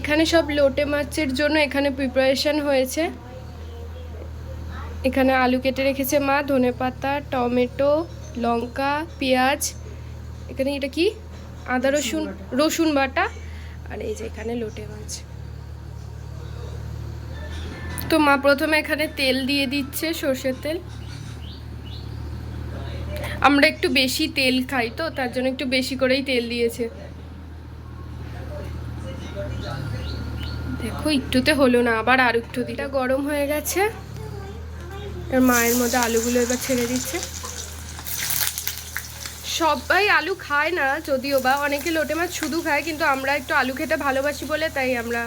এখানে সব লোটে মাছের জন্য এখানে প্রিপারেশন হয়েছে। এখানে আলু কেটে রেখেছে মা, ধনেপাতা, টমেটো, লঙ্কা, পেঁয়াজ, এখানে এটা কি আদা রসুন বাটা, আর এই যে এখানে লোটে মাছ। তো মা প্রথমে এখানে তেল দিয়ে দিচ্ছে, সর্ষের তেল। আমরা একটু বেশি তেল খাই তো তার জন্য একটু বেশি করেই তেল দিয়েছে। দেখো একটুতে হলো না, আবার আর একটু দিটা গরম হয়ে গেছে। আর মায়ের মধ্যে আলুগুলো এবার ছেড়ে দিচ্ছে। সবাই আলু খায় না যদিও বা, অনেকে লোটে মাছ শুধু খায়, কিন্তু আমরা একটু আলু খেতে ভালোবাসি বলে তাই আমরা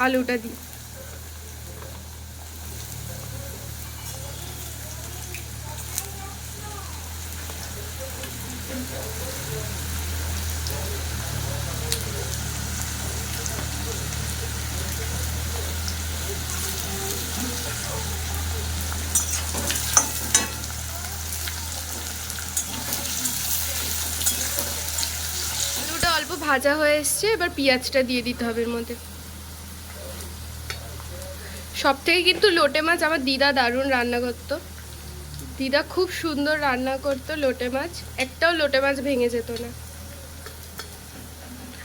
আলুটা দিই। অল্প ভাজা হয়ে এসছে, এবার পেঁয়াজটা দিয়ে দিতে হবে এর মধ্যে। সব থেকে কিন্তু লোটে মাছ আমার দিদা দারুণ রান্না করতো। দিদা খুব সুন্দর রান্না করতো লোটে মাছ, একটাও লোটে মাছ ভেঙে যেত না।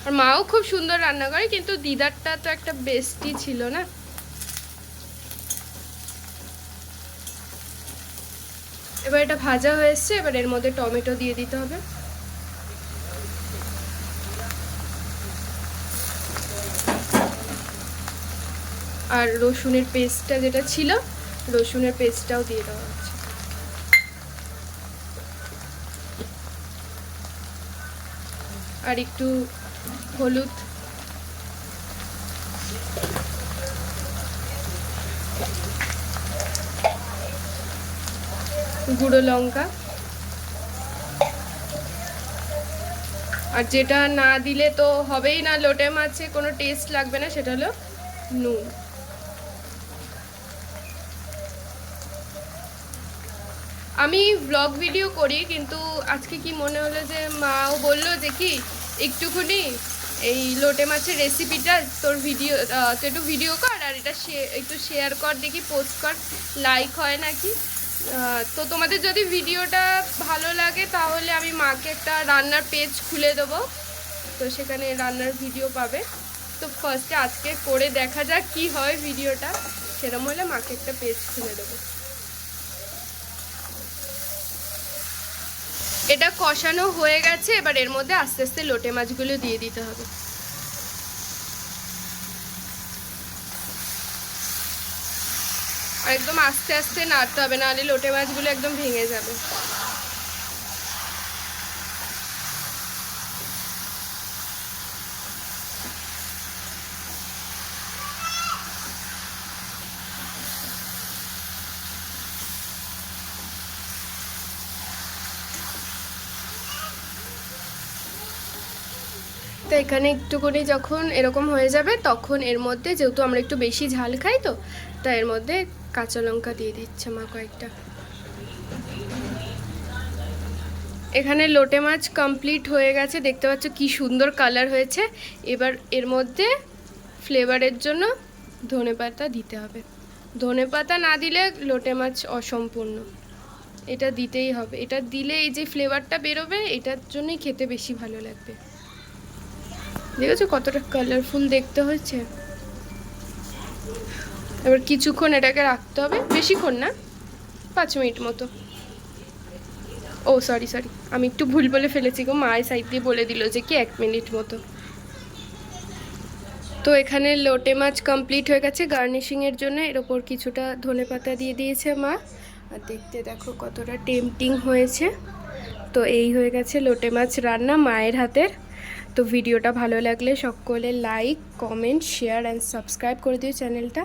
আর মাও খুব সুন্দর রান্না করে, কিন্তু দিদারটা তো একটা বেস্টই ছিল না। এবার এটা ভাজা হয়ে এসছে, এবার এর মধ্যে টমেটো দিয়ে দিতে হবে। আর রসুনের পেস্টটা যেটা ছিল, রসুনের পেস্টটাও দিয়ে দেওয়া হচ্ছে। আর একটু হলুদ, গুঁড়ো লঙ্কা, আর যেটা না দিলে তো হবেই না, লোটে মাছে কোনো টেস্ট লাগবে না, সেটা হলো নুন। আমি ব্লগ ভিডিও করি, কিন্তু আজকে কি মনে হলো যে মাও বললো যে কি একটুখানি এই লোটে মাছের রেসিপিটা তোর ভিডিও, তো একটু ভিডিও কর আর এটা একটু শেয়ার কর, দেখি পোস্ট কর, লাইক হয় নাকি। তো তোমাদের যদি ভিডিওটা ভালো লাগে তাহলে আমি মাকে একটা রান্নার পেজ খুলে দেবো, তো সেখানে রান্নার ভিডিও পাবে। তো ফার্স্টে আজকে করে দেখা যাক কি হয় ভিডিওটা, সেরকম হলে মাকে একটা পেজ খুলে দেবো। এটা কষানো হয়ে গেছে, এবার এর মধ্যে আস্তে আস্তে লোটে মাছগুলো দিয়ে দিতে হবে। আর একদম আস্তে আস্তে নাড়তে হবে, নাহলে লোটে মাছগুলো একদম ভেঙে যাবে। তো এখানে একটুখানি যখন এরকম হয়ে যাবে, তখন এর মধ্যে, যেহেতু আমরা একটু বেশি ঝাল খাই তো, তাই এর মধ্যে কাঁচা লঙ্কা দিয়ে দিচ্ছে মা কয়েকটা। এখানে লোটে মাছ কমপ্লিট হয়ে গেছে, দেখতে পাচ্ছ কি সুন্দর কালার হয়েছে। এবার এর মধ্যে ফ্লেভারের জন্য ধনেপাতা দিতে হবে। ধনেপাতা না দিলে লোটে মাছ অসম্পূর্ণ, এটা দিতেই হবে। এটা দিলে এই যে ফ্লেভারটা বেরোবে, এটার জন্যই খেতে বেশি ভালো লাগবে। দেখেছো কতটা কালারফুল দেখতে হচ্ছে। এবার কিছুক্ষণ এটাকে রাখতে হবে, বেশিক্ষণ না, 5 মিনিট মতো। ও সরি, আমি একটু ভুল বলে ফেলেছি গো, মায়ের সাইড দিয়ে বলে দিল যে কি 1 মিনিট মতো। তো এখানে লোটে মাছ কমপ্লিট হয়ে গেছে। গার্নিশিংয়ের জন্য এর ওপর কিছুটা ধনেপাতা দিয়ে দিয়েছে মা। আর দেখতে দেখো কতটা টেম্পটিং হয়েছে। তো এই হয়ে গেছে লোটে মাছ রান্না মায়ের হাতের। তো ভিডিওটা ভালো লাগলে সকলে like, comment, share and subscribe করে দিও চ্যানেলটা।